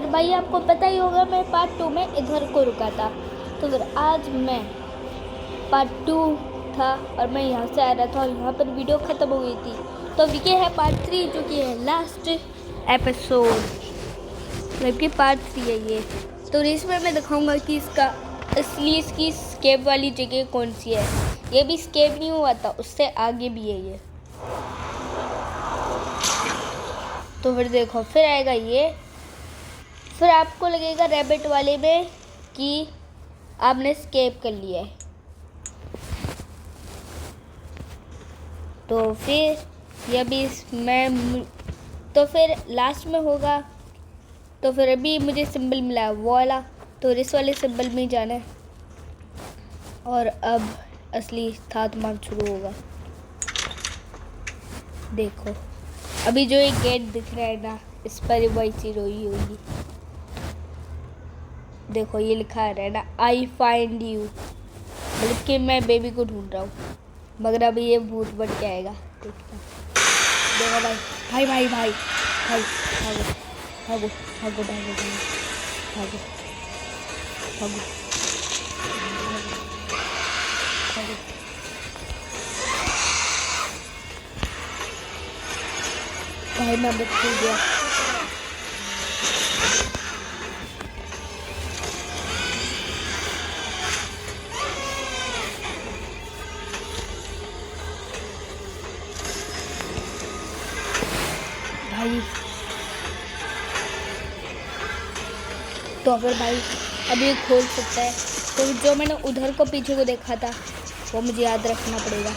भाई आपको पता ही होगा मैं पार्ट 2 में इधर को रुका था। तो फिर आज मैं पार्ट 2 था और मैं यहाँ से आ रहा था और यहाँ पर वीडियो ख़त्म हो गई थी। तो अब ये है पार्ट 3 जो कि है लास्ट एपिसोड, मतलब कि पार्ट 3 है ये। तो इसमें मैं दिखाऊंगा कि इसका असली इसकी स्केप वाली जगह कौन सी है। ये भी स्केप नहीं हुआ था, उससे आगे भी है ये। तो फिर देखो फिर आएगा ये, फिर आपको लगेगा रैबिट वाले में कि आपने स्केप कर लिया है। तो फिर ये भी इसमें, तो फिर लास्ट में होगा। तो फिर अभी मुझे सिंबल मिला है वो वाला, तो इस वाले सिंबल में ही जाना है और अब असली तापमान शुरू होगा। देखो अभी जो एक गेट दिख रहा है ना, इस पर वही चीज हुई होगी। देखो ये लिखा है ना, आई फाइंड यू, मतलब कि मैं बेबी को ढूंढ रहा हूँ। मगर अभी ये भूत बन के आएगा। देखो भाई भाई भाई भाई भाई भागो भागो भागो भागो भागो भागो भागो। भाई मैं बच गया। भाई तो फिर भाई अब ये खोल सकता है। तो जो मैंने उधर को पीछे को देखा था वो मुझे याद रखना पड़ेगा।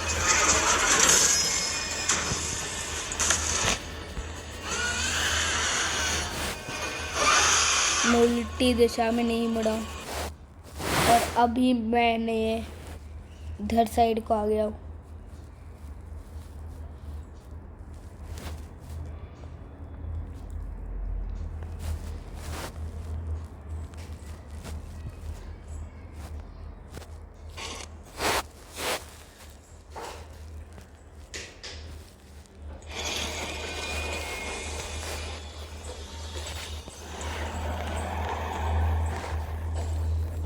मैं उल्टी दिशा में नहीं मुड़ा और अभी मैंने इधर साइड को आ गया हूँ।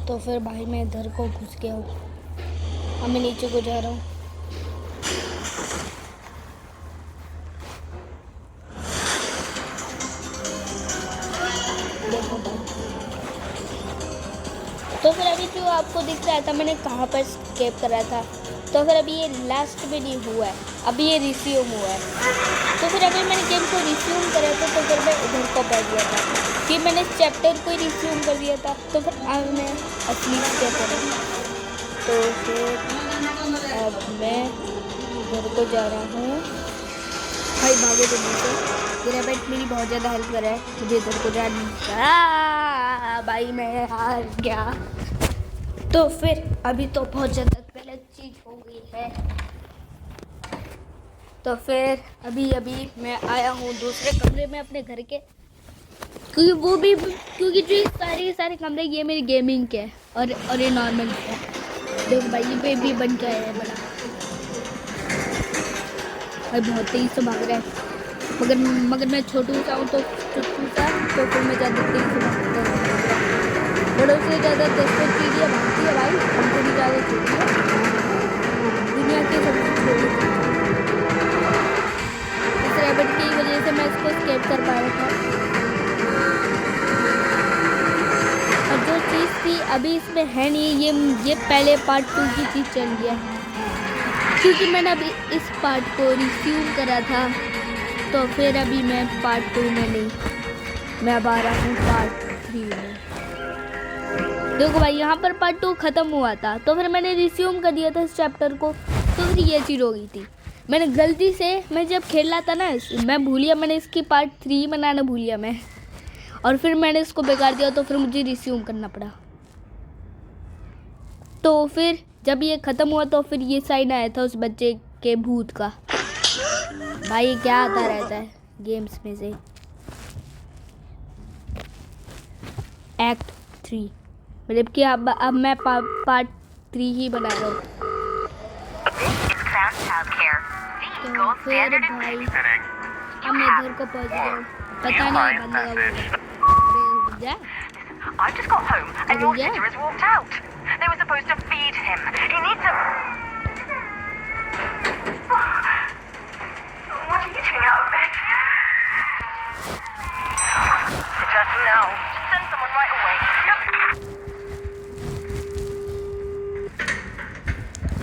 तो फिर भाई मैं इधर को घुस गया हूँ। अब मैं नीचे को जा रहा हूँ। देखो भाई, तो फिर अभी जो आपको दिख रहा था मैंने कहाँ पर स्केप करा था। तो फिर अभी ये लास्ट में नहीं हुआ है, अभी ये रिस्यूम हुआ है। तो फिर अभी मैंने गेम को रिस्यूम करा था, तो फिर मैं उधर को बैठ गया था कि मैंने इस चैप्टर को रिस्यूम कर दिया था। तो फिर अब मैं असली स्केप करूँ। तो फिर अब मैं उधर को जा रहा हूँ। भाई भागो जल्दी से, मेरा बेट मेरी बहुत ज़्यादा हेल्प कर रहा है। मुझे इधर को जाना, भाई मैं हार गया। तो फिर अभी तो बहुत ज़्यादा गलत चीज़ हो गई है। तो फिर अभी मैं आया हूँ दूसरे कमरे में अपने घर के, क्योंकि वो भी क्योंकि जो ये सारे कमरे ये मेरी गेमिंग के हैं और ये नॉर्मल है। देखो भाई ये बेबी बन के आया है बड़ा। भाई बहुत तेज से भाग रहा है, मगर मैं छोटू सा हूँ तो फिर मैं ज़्यादा तेज से भागता हूँ। बड़ों से ज़्यादा दस्तों चीज़ें भागती है भाई, हमसे भी ज़्यादा छोटी है, दुनिया की सबसे छोटी। इस रैबिट की वजह से मैं इसको स्केप कर पा रहा था। और जो चीज़ थी अभी इसमें है नहीं, ये पहले पार्ट 2 की चीज़ चल गया है, क्योंकि मैंने अभी इस पार्ट को रिस्यूम करा था। तो फिर अभी मैं पार्ट 2 में नहीं, मैं अब आ रहा हूँ पार्ट 3 में। देखो भाई यहाँ पर पार्ट 2 ख़त्म हुआ था, तो फिर मैंने रिस्यूम कर दिया था इस चैप्टर को। तो फिर ये चीज़ हो गई थी, मैंने गलती से, मैं जब खेल रहा था ना मैं भूल गया, मैंने इसकी पार्ट 3 बनाना भूल गया मैं, और फिर मैंने इसको बेकार दिया। तो फिर मुझे रिस्यूम करना पड़ा। तो फिर जब ये ख़त्म हुआ तो फिर ये साइन आया था उस बच्चे के भूत का। भाई ये क्या आता रहता है गेम्स में से। एक्ट 3, मतलब कि अब मैं पार्ट 3 ही बना रहा हूँ। तो फिर भाई अब मैं घर को पहुँच गया हूँ, पता नहीं बंद का जा। I just got home and your sister has walked out. They were supposed to feed him. He needs a... What are you doing out of bed? It doesn't know. Send someone right away.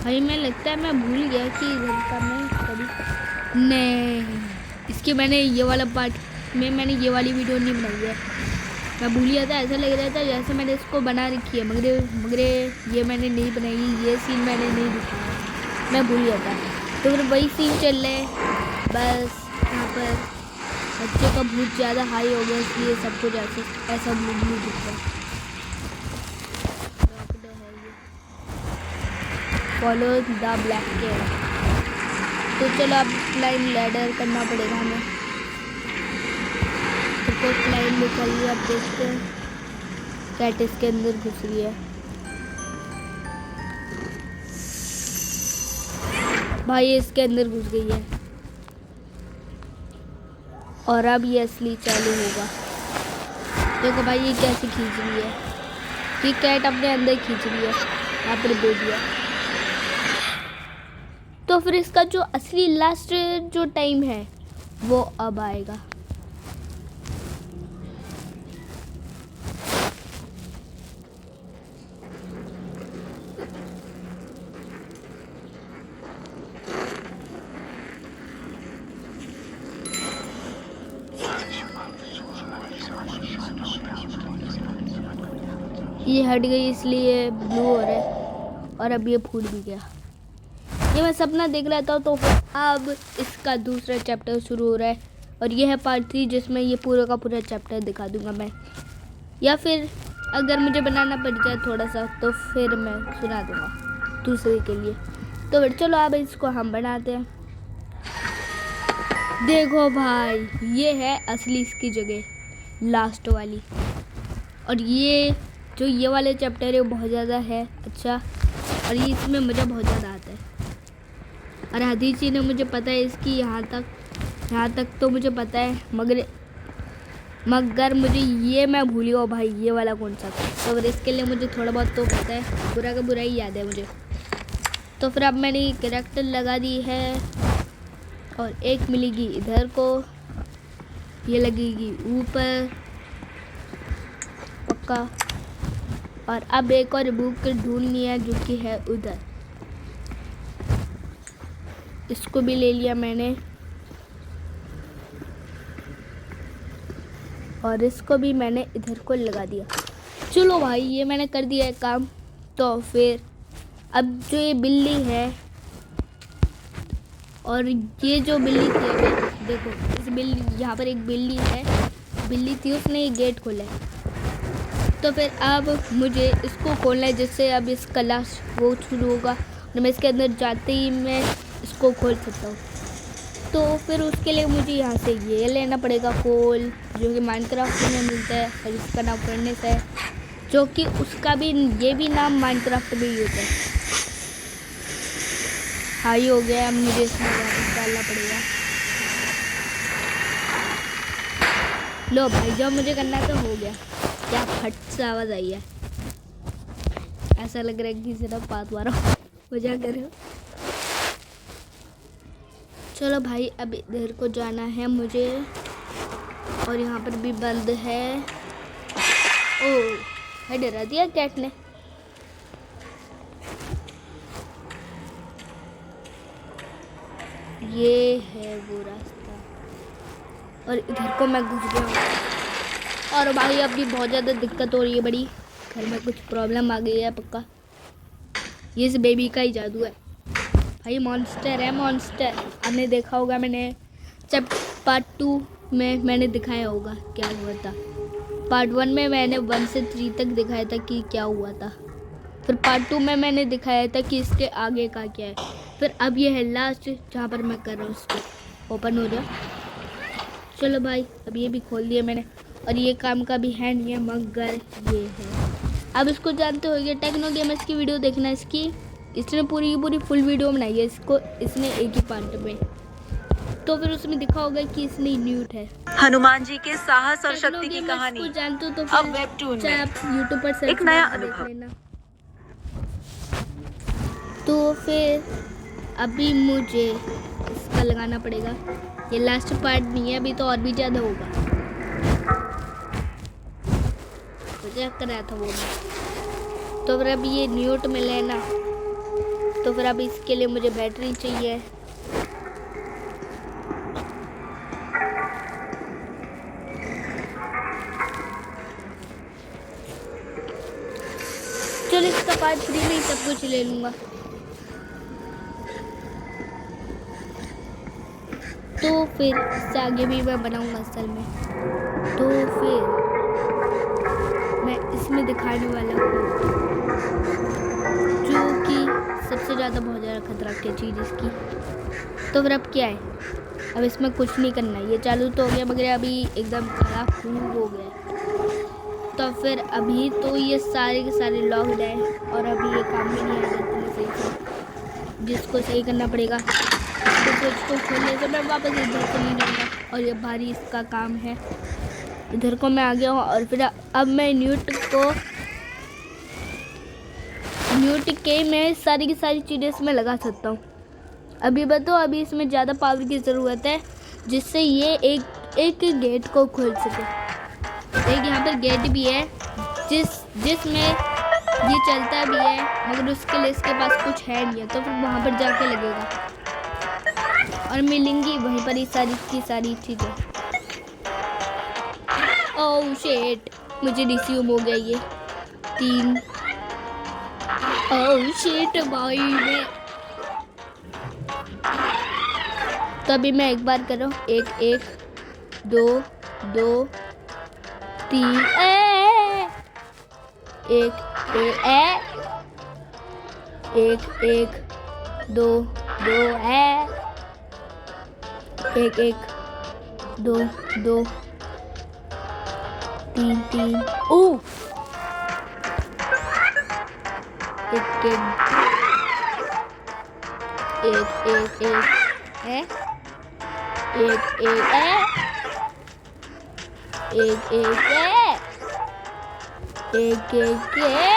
भाई मैं लगता है मैं भूल गया कि इधर का मैं कभी नहीं, इसके मैंने ये वाला पार्ट में मैंने ये वाली वीडियो नहीं बनाई है। मैं भूल गया था, ऐसा लग रहा था जैसे मैंने इसको बना रखी है, मगर ये मैंने नहीं बनाई, ये सीन मैंने नहीं दिखाया, मैं भूल गया था। तो फिर वही सीन चल रहा है, बस यहाँ पर बच्चे का भूत ज़्यादा हाई हो गया इसलिए सब कुछ ऐसा ब्लू दिख रहा है। Follow the black cat. तो चलो अब क्लाइम लैडर करना पड़ेगा हमें। तो क्लाइम निकल रही है, अब देखते हैं कैट इसके अंदर घुस रही है। भाई इसके अंदर घुस गई है और अब ये असली चालू होगा। देखो भाई ये कैसे खींच रही है, ये कैट अपने अंदर खींच रही है, यहाँ पर बेबी है। तो फिर इसका जो असली लास्ट जो टाइम है वो अब आएगा। ये हट गई इसलिए ब्लू हो रहा है और अब ये फूट भी गया। ये मैं सपना देख रहा था, तो अब इसका दूसरा चैप्टर शुरू हो रहा है और ये है पार्ट 3 जिसमें ये पूरा का पूरा चैप्टर दिखा दूंगा मैं, या फिर अगर मुझे बनाना पड़ जाए थोड़ा सा तो फिर मैं सुना दूंगा दूसरे के लिए। तो फिर चलो अब इसको हम बनाते हैं। देखो भाई ये है असली इसकी जगह लास्ट वाली, और ये जो ये वाले चैप्टर है वो बहुत ज़्यादा है अच्छा, और ये इसमें मज़ा बहुत ज़्यादा आता है। और हदीसी ने मुझे पता है इसकी यहाँ तक तो मुझे पता है, मगर मुझे ये मैं भूली हूँ भाई ये वाला कौन सा था। तो फिर इसके लिए मुझे थोड़ा बहुत तो पता है, बुरा का बुरा ही याद है मुझे। तो फिर अब मैंने कैरेक्टर लगा दी है और एक मिलेगी इधर को, ये लगेगी ऊपर पक्का, और अब एक और बुक ढूंढनी है जो कि है उधर, इसको भी ले लिया मैंने और इसको भी मैंने इधर को लगा दिया। चलो भाई ये मैंने कर दिया है काम। तो फिर अब जो ये बिल्ली है और ये जो बिल्ली थी, अभी देखो इस बिल्ली, यहाँ पर एक बिल्ली है, बिल्ली थी उसने ये गेट खोला है। तो फिर अब मुझे इसको खोलना है जिससे अब इसका लास्ट वो शुरू होगा और मैं इसके अंदर जाते ही मैं इसको खोल सकता हूँ। तो फिर उसके लिए मुझे यहाँ से ये लेना पड़ेगा कोल, जो कि माइनक्राफ्ट में मिलता है, और इसका नाम फर्नेस है, जो कि उसका भी ये भी नाम माइनक्राफ्ट में ही होता है। हाई हो गया, अब मुझे इसमें वापस डालना पड़ेगा। लो भाई जब मुझे करना तो हो गया। क्या फट से आवाज़ आई है, ऐसा लग रहा है कि सिर्फ पात मारो मजा कर रहे हो। चलो भाई अब इधर को जाना है मुझे, और यहाँ पर भी बंद है। ओह है, डरा दिया कैट ने। ये है वो रास्ता और इधर को मैं घुस गया। और भाई अभी बहुत ज़्यादा दिक्कत हो रही है, बड़ी घर में कुछ प्रॉब्लम आ गई है पक्का। ये इस बेबी का ही जादू है भाई, मॉन्स्टर है मॉन्स्टर। आपने देखा होगा, मैंने जब पार्ट 2 में मैंने दिखाया होगा क्या हुआ था। पार्ट 1 में मैंने 1 से 3 तक दिखाया था कि क्या हुआ था, फिर पार्ट 2 में मैंने दिखाया था कि इसके आगे का क्या है। फिर अब ये है लास्ट जहाँ पर मैं कर रहा हूँ, इसको ओपन हो जाए। चलो भाई अब ये भी खोल दिया मैंने, और ये काम का भी है नहीं है, मगर ये है। अब इसको जानते हो ये टेक्नो गेमर्स की वीडियो देखना, इसने पूरी फुल वीडियो बनाई है इसने एक ही पार्ट में। तो फिर उसमें दिखा होगा कि इसने न्यूट है। हनुमान जी के साहस और चलो शक्ति की गेमर्स कहानी को जानते हो तो अब फिर वेबटून चाहे में आप यूट्यूब पर सर्च एक नया मार के देख अनुभव। लेना। तो फिर अभी मुझे इसका लगाना पड़ेगा, ये लास्ट पार्ट नहीं है, अभी तो और भी ज़्यादा होगा। मुझे कराया था वो भी। तो फिर अभी ये न्यूट में लेना, तो फिर अब इसके लिए मुझे बैटरी चाहिए। चलो इसका पार्ट 3 में ही सब कुछ ले लूँगा। तो फिर इससे आगे भी मैं बनाऊँगा असल में। तो फिर मैं इसमें दिखाने वाला हूँ जो कि सबसे ज़्यादा बहुत ज़्यादा खतरा की चीज़ इसकी। तो फिर अब क्या है, अब इसमें कुछ नहीं करना है, ये चालू तो हो गया मगर अभी एकदम खराब हो गया है। तो फिर अभी तो ये सारे के सारे लॉक्ड हैं और अभी ये काम भी नहीं आ रहा है सही से, जिसको सही करना पड़ेगा। तो इसको खोलने से मैं वापस इधर से नहीं जाऊँगा और ये भारी इसका काम है। इधर को मैं आ गया हूँ और फिर अब मैं न्यूट के मैं सारी की सारी चीज़ें इसमें लगा सकता हूँ। अभी बताओ, अभी इसमें ज़्यादा पावर की ज़रूरत है जिससे ये एक गेट को खोल सके। एक यहाँ पर गेट भी है जिसमें ये चलता भी है मगर उसके लिए इसके पास कुछ है नहीं है, तो फिर वहाँ पर जाके लगेगा और मिलेंगी वहीं पर ही सारी की सारी चीज़ें। ओह शिट, मुझे रिसीव हो गया ये 3। ओह शिट भाई मैं, तो अभी मैं एक बार कर रहा हूँ, 1 1 2 2 3 1 1 2 2 1 1 2 2 3 3 ओह 1 1 है 1 1 है 1 1 है 1 1 है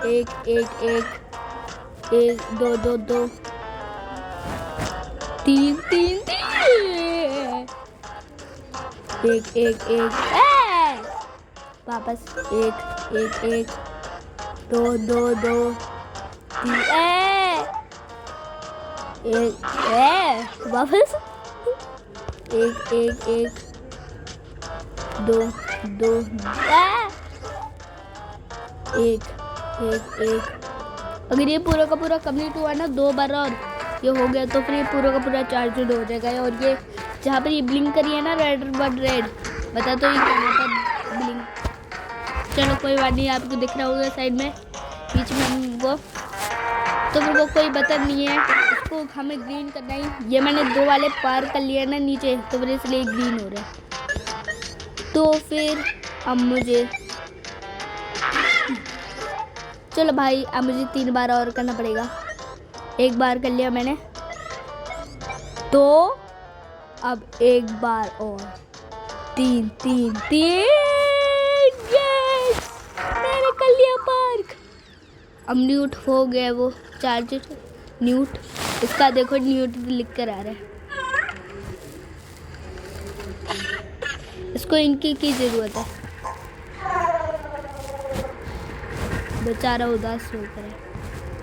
1 1 1 2 2 2 3 3 1 1 1 है वापस 1 1 1 2 2 2 3 1 वापस 1 1 1 2 2 1 1 1। अगर ये पूरा का पूरा कंप्लीट हुआ ना 2 बार और ये हो गया तो फिर ये पूरा का पूरा चार्ज हो जाएगा। और ये जहाँ पर ये ब्लिंक करी है ना रेड बता तो ये कहाँ पर ब्लिंक। चलो कोई बात नहीं, आपको दिख रहा होगा साइड में बीच में वो, तो फिर वो कोई बटन नहीं है, इसको हमें ग्रीन करना ही। ये मैंने 2 वाले पार कर लिया ना नीचे, तो फिर इसलिए ग्रीन हो रहा है। तो फिर अब मुझे चलो भाई, अब मुझे 3 बार और करना पड़ेगा। 1 बार कर लिया मैंने, तो अब 1 बार और 3 3 3 यस, मैंने कर लिया पार्क। अब न्यूट हो गया वो चार्जर न्यूट, इसका देखो न्यूट लिख कर आ रहा है। इसको इनकी की ज़रूरत है, बेचारा उदास होकर है।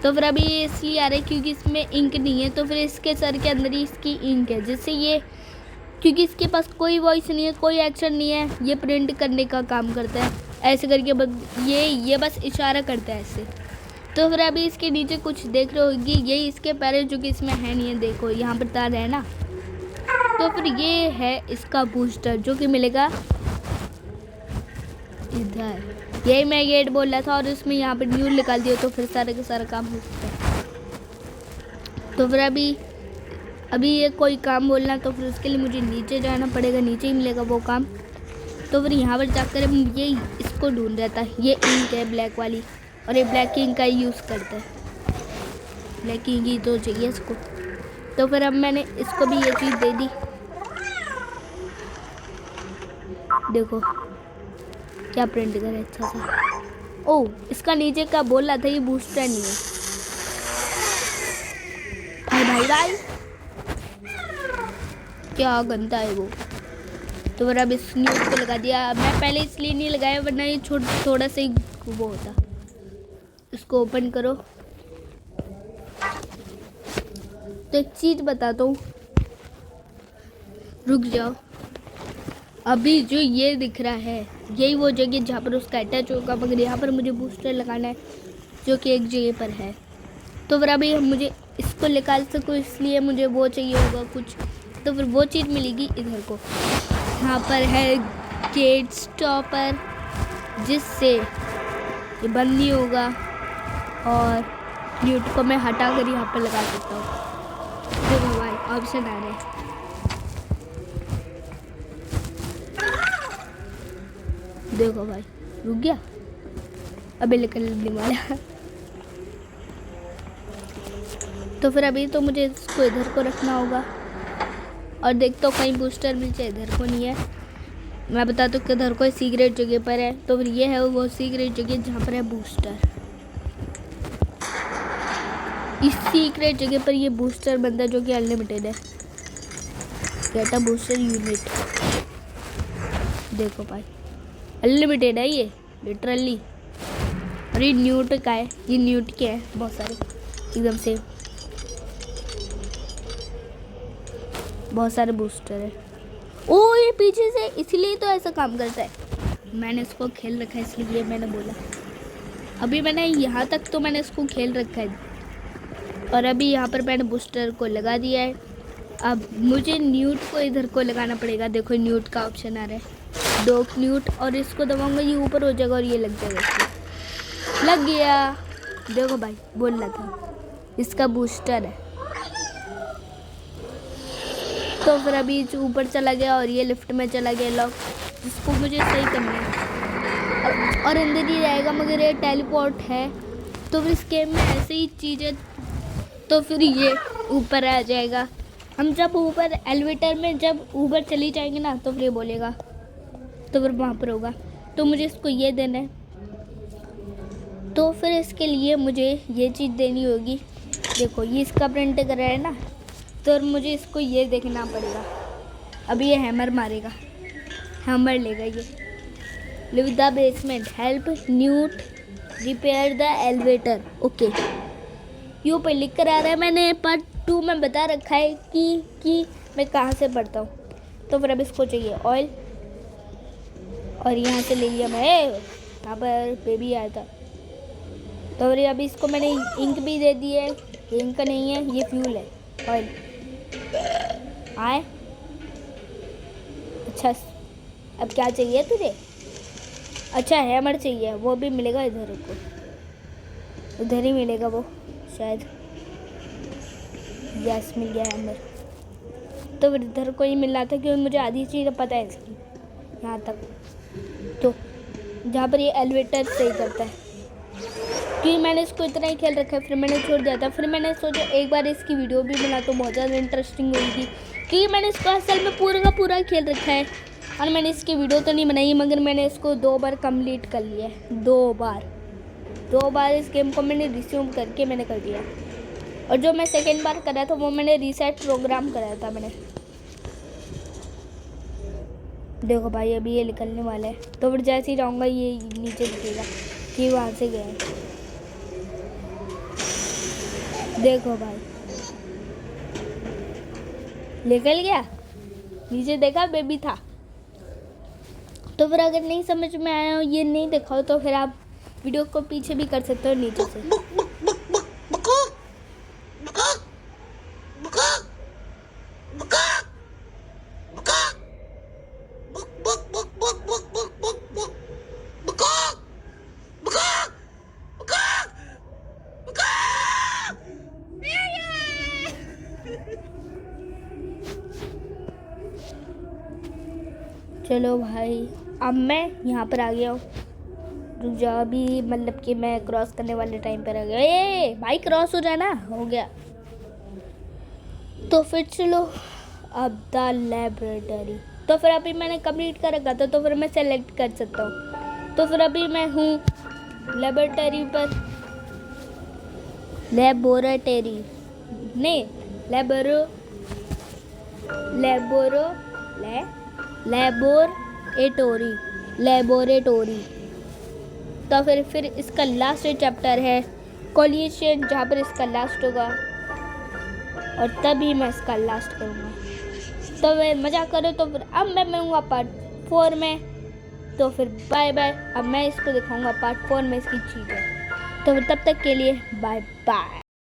तो फिर अभी ये इसलिए आ रहा है क्योंकि इसमें इंक नहीं है, तो फिर इसके सर के अंदर ही इसकी इंक है, जिससे ये, क्योंकि इसके पास कोई वॉइस नहीं है, कोई एक्शन नहीं है, ये प्रिंट करने का काम करता है ऐसे करके, ये बस इशारा करता है ऐसे। तो फिर अभी इसके नीचे कुछ देख रहे होगी, यही इसके पैर है जो कि इसमें है नहीं है, देखो यहाँ पर तार है ना। तो फिर ये है इसका बूस्टर जो कि मिलेगा इधर। यही मैं गेट बोल रहा था और उसमें यहाँ पर न्यूज निकाल दिया, तो फिर सारा का सारा काम हो सकता है। तो फिर अभी ये कोई काम बोलना, तो फिर उसके लिए मुझे नीचे जाना पड़ेगा, नीचे ही मिलेगा वो काम। तो फिर यहाँ पर जाकर ये इसको ढूंढ रहा था, ये इंक है ब्लैक वाली, और ये ब्लैक इंक का यूज़ करता है, ब्लैक इंक ही तो चाहिए इसको। तो फिर अब मैंने इसको भी ये चीज़ दे दी, देखो क्या प्रिंट करे अच्छा सा। ओ इसका नीचे का बोल रहा था ये बूस्टर नहीं है। भाई भाई भाई क्या गंदा है वो। तो फिर अब इस न्यूज़ को लगा दिया। मैं पहले इसलिए नहीं लगाया वरना ये थोड़ा सा ही वो होता। इसको ओपन करो। तो एक चीज़ बताता हूँ, रुक जाओ। अभी जो ये दिख रहा है यही वो जगह जहाँ पर उसका अटैच होगा, मगर यहाँ पर मुझे बूस्टर लगाना है जो कि एक जगह पर है। तो फिर अभी मुझे इसको निकाल सकूँ इसलिए मुझे वो चाहिए होगा कुछ। तो फिर वो चीज़ मिलेगी इधर को। यहाँ पर है गेट स्टॉपर जिससे ये बंद नहीं होगा और न्यूट को मैं हटा कर यहाँ पर लगा सकता हूँ। देखो भाई ऑप्शन आ रहे हैं। देखो भाई रुक गया, अभी निकलने वाला। तो फिर अभी तो मुझे इसको इधर को रखना होगा और देखता हूँ कहीं बूस्टर मिल जाए। इधर को नहीं है, मैं बता दूँ कि इधर कोई सीक्रेट जगह पर है। तो फिर ये है वो सीक्रेट जगह जहाँ पर है बूस्टर। इस सीक्रेट जगह पर ये बूस्टर बनता है जो कि अनलिमिटेड है। Get a booster unit. देखो भाई अनलिमिटेड है ये लिटरली। और ये न्यूट का है, ये न्यूट के है बहुत सारे एकदम से, बहुत सारे बूस्टर है। ओ ये पीछे से इसलिए तो ऐसा काम करता है। मैंने इसको खेल रखा है इसलिए मैंने बोला। अभी मैंने यहाँ तक तो मैंने इसको खेल रखा है और अभी यहाँ पर मैंने बूस्टर को लगा दिया है। अब मुझे न्यूट को इधर को लगाना पड़ेगा। देखो न्यूट का ऑप्शन आ रहा है, दो न्यूट, और इसको दबाऊंगा ये ऊपर हो जाएगा और ये लग जाएगा। इसको लग गया। देखो भाई बोल रहा था इसका बूस्टर है। तो फिर अभी ऊपर चला गया और ये लिफ्ट में चला गया लॉक, जिसको मुझे सही करना है और अंदर ही रहेगा। मगर ये टेलीपोर्ट है तो फिर इस गेम में ऐसे ही चीज़ें, तो फिर ये ऊपर आ जाएगा। हम जब ऊपर एलिवेटर में जब ऊपर चली जाएंगे ना तो फिर ये बोलेगा, तो फिर वहाँ पर होगा। तो मुझे इसको ये देना है, तो फिर इसके लिए मुझे ये चीज़ देनी होगी। देखो ये इसका प्रिंट कर रहा है ना, तो मुझे इसको ये देखना पड़ेगा। अभी ये हैमर मारेगा, हैमर लेगा ये। Leave the basement, help Newt repair the elevator. Okay U पर लिख कर आ रहा है। मैंने पार्ट 2 में बता रखा है कि मैं कहाँ से पढ़ता हूँ। तो फिर अब इसको चाहिए ऑयल और यहाँ से ले लिया मैं। यहाँ पर बेबी आया था तो फिर अभी इसको मैंने इंक भी दे दी है। इंक नहीं है ये फ्यूल है, ऑयल आए। अच्छा अब क्या चाहिए तुझे? अच्छा हैमर चाहिए, वो भी मिलेगा इधर को, उधर ही मिलेगा वो शायद। यस मिल गया हैमर। तो फिर इधर को ही मिल रहा था क्योंकि मुझे आधी चीज़ पता है इसकी यहाँ तक। तो जहाँ पर ये एलिवेटर सही करता है क्योंकि मैंने इसको इतना ही खेल रखा है, फिर मैंने छोड़ दिया था। फिर मैंने सोचा एक बार इसकी वीडियो भी बना तो बहुत ज़्यादा इंटरेस्टिंग होगी क्योंकि मैंने इसको असल में पूरा का पूरा खेल रखा है। और मैंने इसकी वीडियो तो नहीं बनाई मगर मैंने इसको 2 बार कंप्लीट कर लिया है। 2 बार इस गेम को मैंने रिज्यूम करके मैंने कर दिया। और जो मैं सेकेंड बार करा था वो मैंने रीसेट प्रोग्राम कराया था मैंने। देखो भाई अभी ये निकलने वाला है तो फिर जैसे ही जाऊँगा ये नीचे दिखेगा कि वहाँ से गए। देखो भाई निकल गया, नीचे देखा बेबी था। तो फिर अगर नहीं समझ में आया हो ये नहीं देखा हो तो फिर आप वीडियो को पीछे भी कर सकते हो नीचे से। चलो भाई अब मैं यहाँ पर आ गया हूँ। रुक जाओ अभी मतलब कि मैं क्रॉस करने वाले टाइम पर आ गया। ए भाई क्रॉस हो जाना, हो गया। तो फिर चलो अब द लाइब्रेरी। तो फिर अभी मैंने कंप्लीट कर रखा था, तो फिर मैं सेलेक्ट कर सकता हूँ। तो फिर अभी मैं हूँ लेबोरेटरी पर, लेबोरेटरी नहीं लेबोरेटोरी। तो फिर इसका लास्ट चैप्टर है कोलिशन, जहाँ पर इसका लास्ट होगा और तभी मैं इसका लास्ट करूँगा। तो वे मज़ा करो। तो फिर अब मैं मिलूँगा पार्ट 4 में। तो फिर बाय बाय। अब मैं इसको दिखाऊंगा पार्ट 4 में इसकी चीज़ें। तो फिर तब तक के लिए बाय बाय।